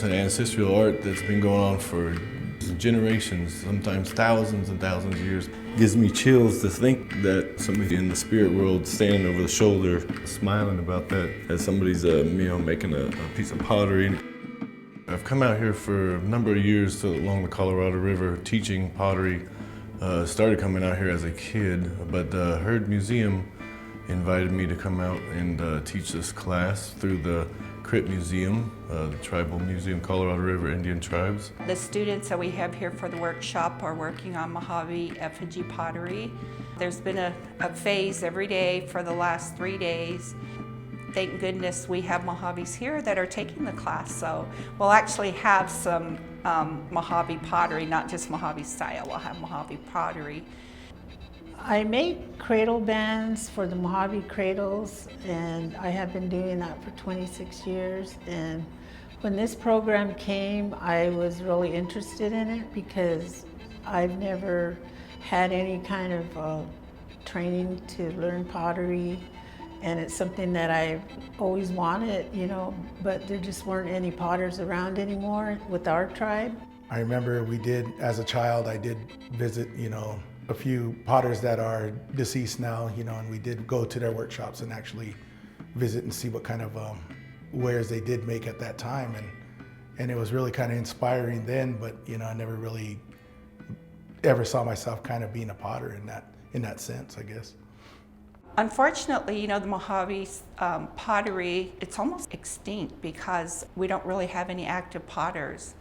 It's an ancestral art that's been going on for generations, sometimes thousands and thousands of years. It gives me chills to think that somebody in the spirit world standing over the shoulder, smiling about that, as somebody's making a piece of pottery. I've come out here for a number of years along the Colorado River teaching pottery. Started coming out here as a kid, but the Herd Museum invited me to come out and teach this class through the Crypt Museum, the Tribal Museum, Colorado River Indian Tribes. The students that we have here for the workshop are working on Mohave effigy pottery. There's been a phase every day for the last 3 days. Thank goodness we have Mohaves here that are taking the class, so we'll actually have some Mohave pottery, not just Mohave style, we'll have Mohave pottery. I make cradle bands for the Mohave cradles, and I have been doing that for 26 years. And when this program came, I was really interested in it because I've never had any kind of training to learn pottery, and it's something that I've always wanted, but there just weren't any potters around anymore with our tribe. I remember as a child, I did visit, a few potters that are deceased now, and we did go to their workshops and actually visit and see what kind of wares they did make at that time. And it was really kind of inspiring then, but I never really ever saw myself kind of being a potter in that sense, I guess. Unfortunately, the Mohave pottery, it's almost extinct because we don't really have any active potters.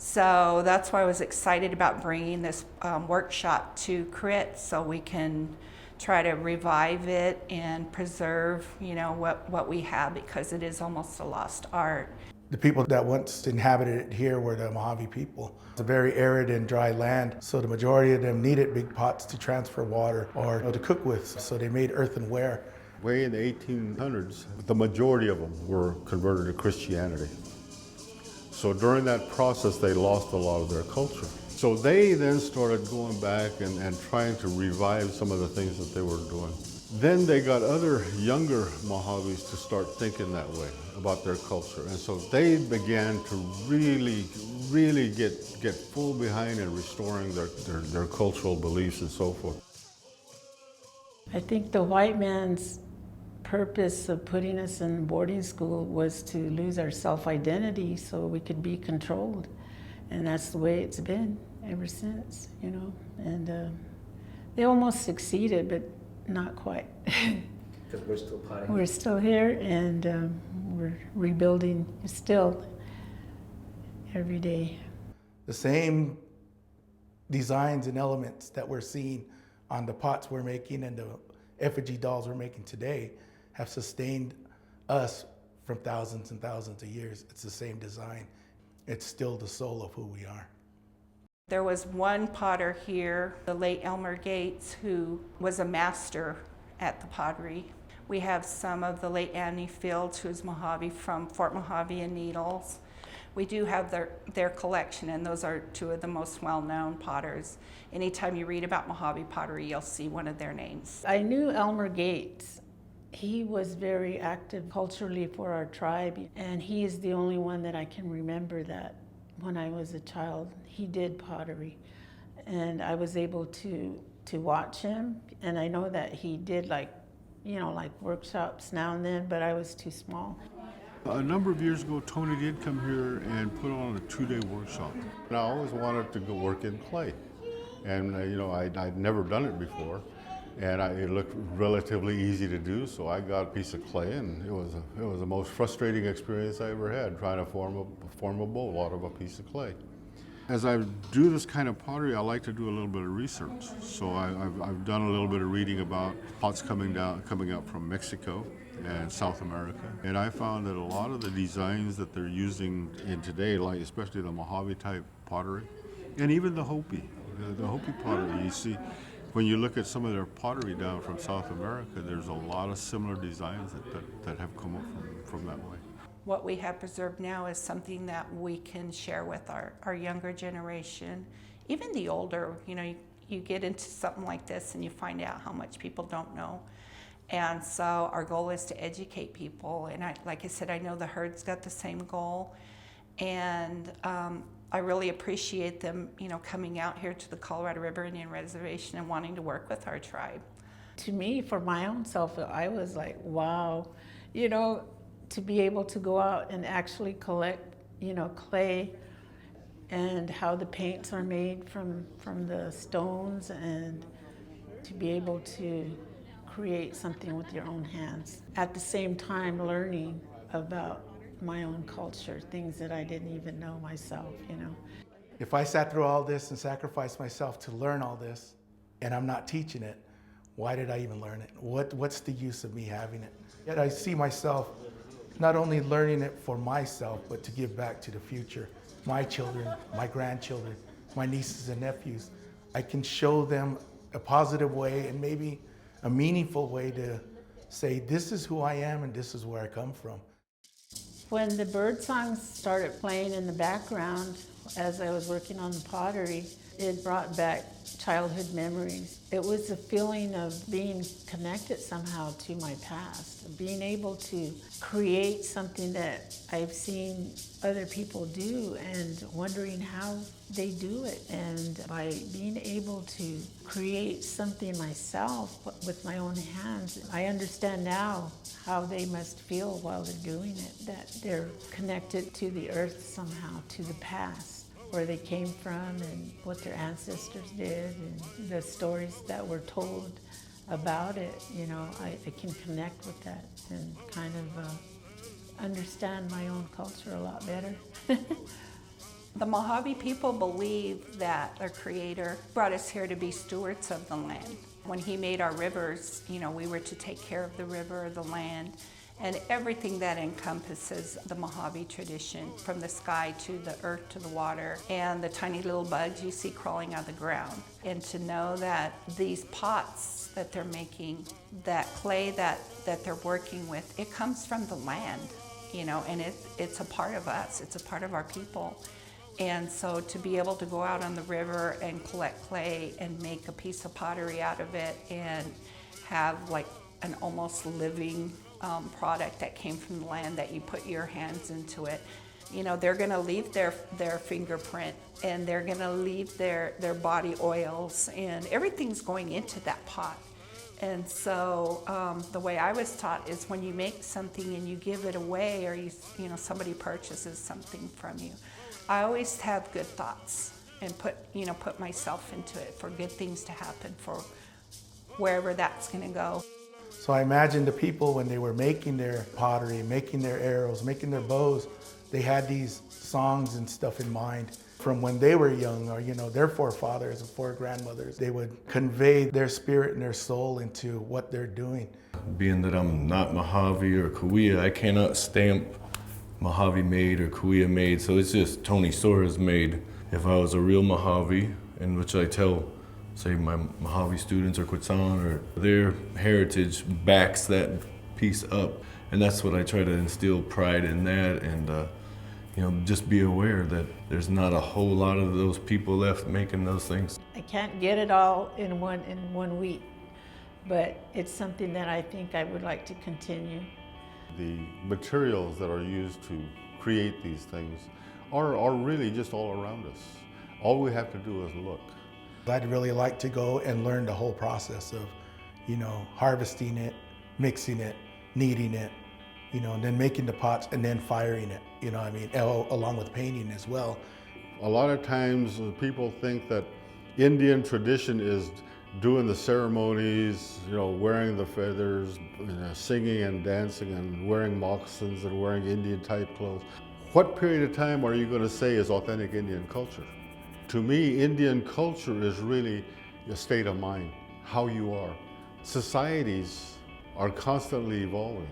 So that's why I was excited about bringing this workshop to CRIT so we can try to revive it and preserve, what we have, because it is almost a lost art. The people that once inhabited it here were the Mohave people. It's a very arid and dry land, so the majority of them needed big pots to transfer water or to cook with, so they made earthenware. Way in the 1800s, the majority of them were converted to Christianity. So during that process, they lost a lot of their culture. So they then started going back and trying to revive some of the things that they were doing. Then they got other younger Mohaves to start thinking that way about their culture. And so they began to really get full behind in restoring their cultural beliefs and so forth. I think the white man's purpose of putting us in boarding school was to lose our self-identity so we could be controlled. And that's the way it's been ever since, And they almost succeeded, but not quite. Because we're still potting. We're still here, and we're rebuilding still every day. The same designs and elements that we're seeing on the pots we're making and the effigy dolls we're making today have sustained us from thousands and thousands of years. It's the same design. It's still the soul of who we are. There was one potter here, the late Elmer Gates, who was a master at the pottery. We have some of the late Annie Fields, who's Mohave from Fort Mohave and Needles. We do have their collection, and those are two of the most well-known potters. Anytime you read about Mohave pottery, you'll see one of their names. I knew Elmer Gates. He was very active culturally for our tribe, and he is the only one that I can remember that when I was a child, he did pottery. And I was able to watch him, and I know that he did like workshops now and then, but I was too small. A number of years ago, Tony did come here and put on a 2-day workshop. And I always wanted to go work in clay. And I'd never done it before. And it looked relatively easy to do, so I got a piece of clay, and it was the most frustrating experience I ever had, trying to form a bowl out of a piece of clay. As I do this kind of pottery, I like to do a little bit of research. So I've done a little bit of reading about pots coming out from Mexico and South America, and I found that a lot of the designs that they're using in today, like especially the Mohave type pottery, and even the Hopi pottery, you see. When you look at some of their pottery down from South America, there's a lot of similar designs that have come up from that way. What we have preserved now is something that we can share with our younger generation, even the older. You get into something like this and you find out how much people don't know. And so our goal is to educate people. And like I said, I know the herd's got the same goal. And I really appreciate them, coming out here to the Colorado River Indian Reservation and wanting to work with our tribe. To me, for my own self, I was like, wow, to be able to go out and actually collect, clay and how the paints are made from the stones, and to be able to create something with your own hands. At the same time, learning about my own culture, things that I didn't even know myself, If I sat through all this and sacrificed myself to learn all this, and I'm not teaching it, why did I even learn it? What's the use of me having it? Yet I see myself not only learning it for myself, but to give back to the future. My children, my grandchildren, my nieces and nephews. I can show them a positive way and maybe a meaningful way to say, this is who I am and this is where I come from. When the bird songs started playing in the background as I was working on the pottery, it brought back childhood memories. It was a feeling of being connected somehow to my past, being able to create something that I've seen other people do and wondering how they do it. And by being able to create something myself with my own hands, I understand now how they must feel while they're doing it, that they're connected to the earth somehow, to the past, where they came from and what their ancestors did and the stories that were told about it. I can connect with that and kind of understand my own culture a lot better. The Mohave people believe that our Creator brought us here to be stewards of the land. When He made our rivers, we were to take care of the river, the land, and everything that encompasses the Mohave tradition, from the sky to the earth to the water, and the tiny little bugs you see crawling out of the ground. And to know that these pots that they're making, that clay that they're working with, it comes from the land, and it's a part of us, it's a part of our people. And so to be able to go out on the river and collect clay and make a piece of pottery out of it and have like an almost living product that came from the land, that you put your hands into it, they're going to leave their fingerprint, and they're going to leave their body oils, and everything's going into that pot. And so the way I was taught is when you make something and you give it away, or somebody purchases something from you, I always have good thoughts and put myself into it for good things to happen for wherever that's going to go. So I imagine the people, when they were making their pottery, making their arrows, making their bows, they had these songs and stuff in mind from when they were young, or their forefathers and foregrandmothers. They would convey their spirit and their soul into what they're doing. Being that I'm not Mohave or Cahuilla, I cannot stamp Mohave made or Cahuilla made, so it's just Tony Soares made. If I was a real Mohave, in which I tell, say, my Mohave students or Quetzan, or their heritage backs that piece up, and that's what I try to instill pride in that, and just be aware that there's not a whole lot of those people left making those things. I can't get it all in one week, but it's something that I think I would like to continue. The materials that are used to create these things are really just all around us. All we have to do is look. I'd really like to go and learn the whole process of, harvesting it, mixing it, kneading it, and then making the pots and then firing it, along with painting as well. A lot of times people think that Indian tradition is doing the ceremonies, wearing the feathers, singing and dancing and wearing moccasins and wearing Indian type clothes. What period of time are you going to say is authentic Indian culture? To me, Indian culture is really a state of mind, how you are. Societies are constantly evolving.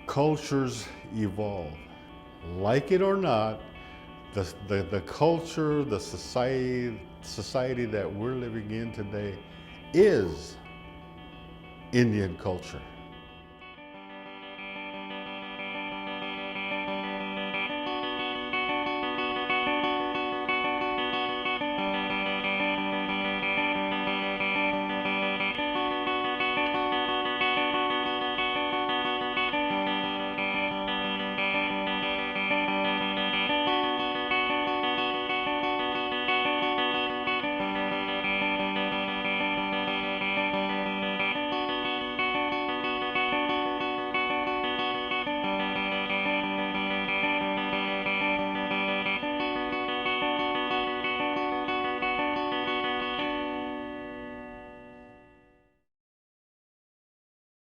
Cultures evolve. Like it or not, the culture, the society that we're living in today is Indian culture.